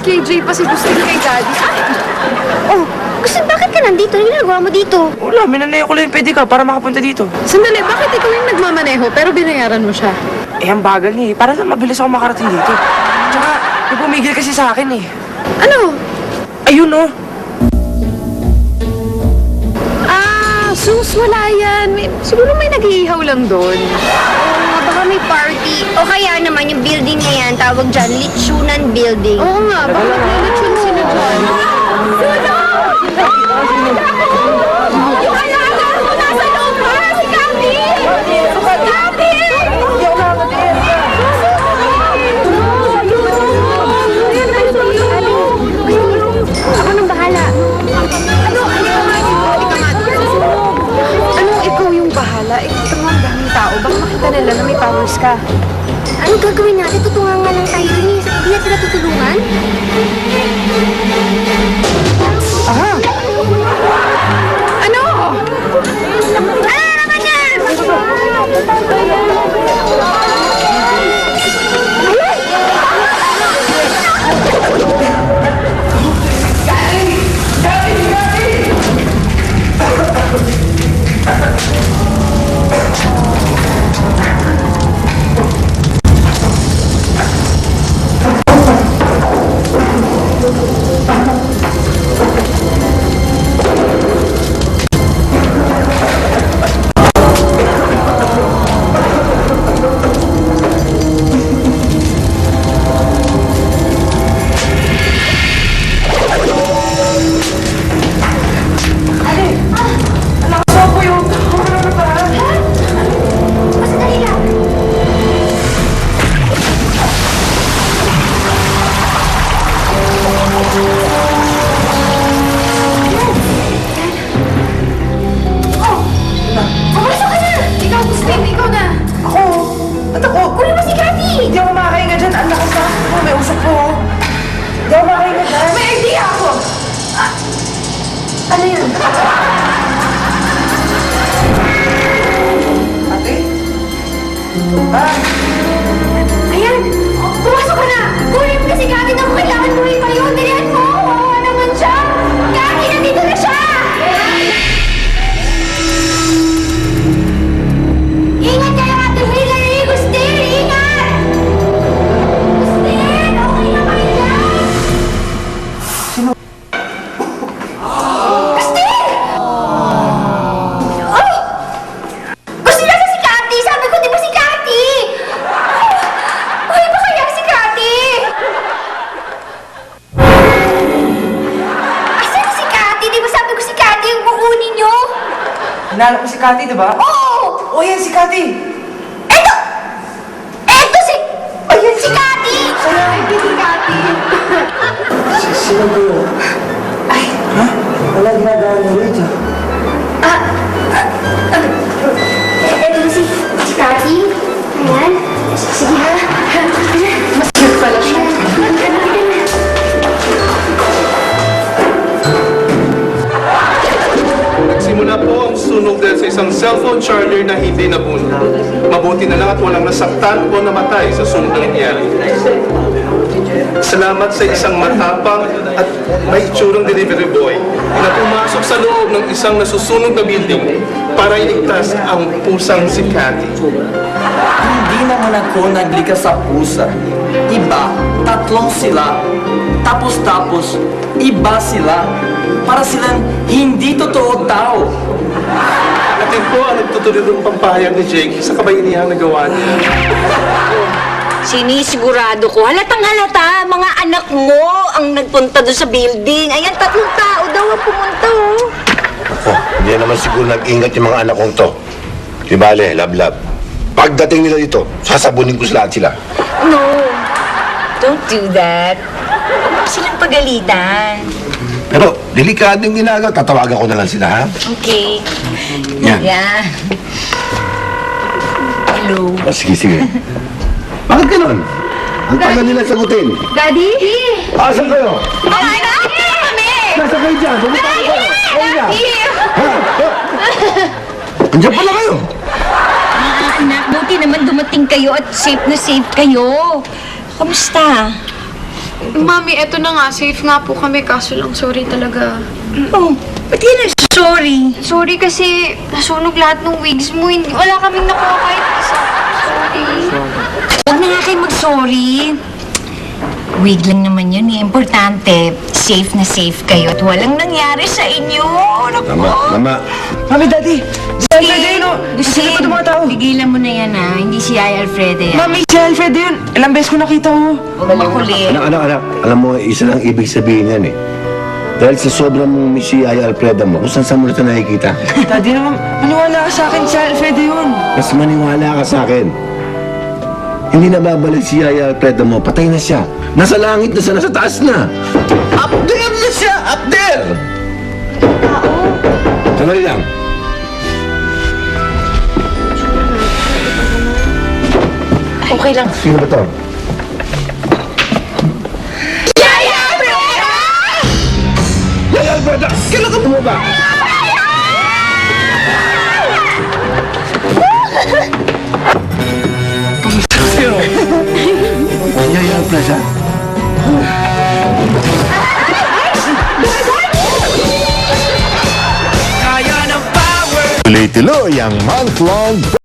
KJ pa si Gustin kay Daddy. Oh, gusto bakit ka nandito? Ano ginagawa mo dito? Wala, minanayo ko lang yung pwede ka para makapunta dito. Sandali, bakit ikaw yung nagmamaneho pero binayaran mo siya? Eh, ang bagal niya eh. Para lang mabilis ako makarating dito. Tsaka, may pumigil kasi sa akin eh. Ano? Ayun oh. Sus, wala yan. Siguro may nag-iihaw lang doon. Oo, baka may party. O kaya naman yung building na yan, tawag dyan, Litsunan Building. Oo nga, baka maglilitsyon sila dyan. Yung alaga mo nasa loob ha! Si Cathy! Si Cathy! Ako nang bahala. Anong ikaw yung bahala? Eh, ito nga ang daming tao. Baka makita nila na may powers ka. Anong gagawin natin? Tutungan nga lang tayo rin. Hindi na sila tutulungan? Aha! Ano? Ano naman yan? Sandali lang. Pumasok ka na! Ikaw, Gustin, ikaw na. Ako? Ba't ako? Kunin mo si Cathy! Hindi ako makakahinga dyan. Ang lakas na ako. May usok po. Hindi ako makakahinga dyan. May idea ako! Ano yun? Ate? Ha? Ayan! Pumasok ka na! Kunin mo kasi Cathy na kailangan mo rin tayo! Dalihan mo! Wawa naman siya! Cathy, nandito na siya! Ingat kayo, Ate Hillary! Gustin! Ingat! Gustin! Okay na kayo dyan? Gustin! Oh! Gusto niya si Cathy! Sabi ko, di ba si Cathy? Ay, ba kaya si Cathy? Asan si Cathy? Di ba sabi ko si Cathy yung kukunin niyo? Hinala ko si Cathy, di ba? Oo! Oh, yan si Cathy. Eto! Eto si... Ayun si Cathy! Hindi si Cathy. Sino ba yun? Ay, Ha? Wala ginagawa niyo rito. eto na si Cathy. Ayan. Sige ha. Mas cute pala siya. Nagsimula po ang sunog dahil sa isang cellphone charger na hindi nabuno. Mabuti na lang at walang nasaktan o namatay sa sunog na nangyari. Salamat sa isang matapang at may itsurang delivery boy na pumasok sa loob ng isang nasusunog na building para iligtas ang pusang si Cathy. Hindi naman ako naglikas sa pusa. Iba, tatlong sila. Tapos, iba sila. Para silang hindi totoo tao. At yun po ang nagtutuloy ng pampahayag ni Jake sa kabayanihan na gawa niya. Sinisigurado ko, halatang halata, mga anak mo ang nagpunta doon sa building. Ayan, 3 tao daw ang pumunta, oh. Oh, hindi naman siguro nag-ingat yung mga anak kong to. Di bale, lab-lab. Pagdating nila dito, sasabunin ko lahat sila. No, don't do that. Huwag silang pagalitan. Pero, delikado yung ginagawa. Tatawagan ko na lang sila, ha? Okay. Yan. Yeah. Hello. Oh, sige. Bakit ganun? Ang tagal nila sagutin. Daddy? Asan kayo? Mga anak, kami! Nasa kayo dyan? Pumunta kayo. Ayun na. Andiyan pala kayo. Mga anak, buti naman dumating kayo at safe na safe kayo. Kamusta? Mami, eto na nga. Safe nga po kami. Kaso lang, sorry talaga. Oh, ba't yun ang sorry? Sorry kasi nasunog lahat ng wigs mo. Wala kaming nakuha kahit isa. Sorry. Huwag na nga kayo mag-sorry. Wig lang naman yun eh. Importante, safe na safe kayo at walang nangyari sa inyo. Naku. Mama. Mami, Daddy! Si Alfredo yun, oh! Gusto Sino ba itong mga tao? Tigilan mo na yan ha. Hindi si Ay Alfredo yan. Mami, si Alfredo yun! Ilang beses ko nakita, oh! Huwag makulit. Anak. Alam mo, isa lang ibig sabihin yan eh. Dahil sa sobrang mong misi ay Alfredo mo, kung saan mo ito nakikita. Daddy naman, maniwala ka sa akin, si Alfredo yun! Mas maniwala ka sa akin. Hindi na babalik si Yaya Alfredo mo. Patay na siya. Nasa langit na siya. Nasa taas na. Up there na siya! Up there! Sandali lang. Okay lang. Sino ba to? Yaya Alfredo! Kailan ka bumaba? Yaya Alfredo. Kaya ng power! Tuloy-tuloy ang month-long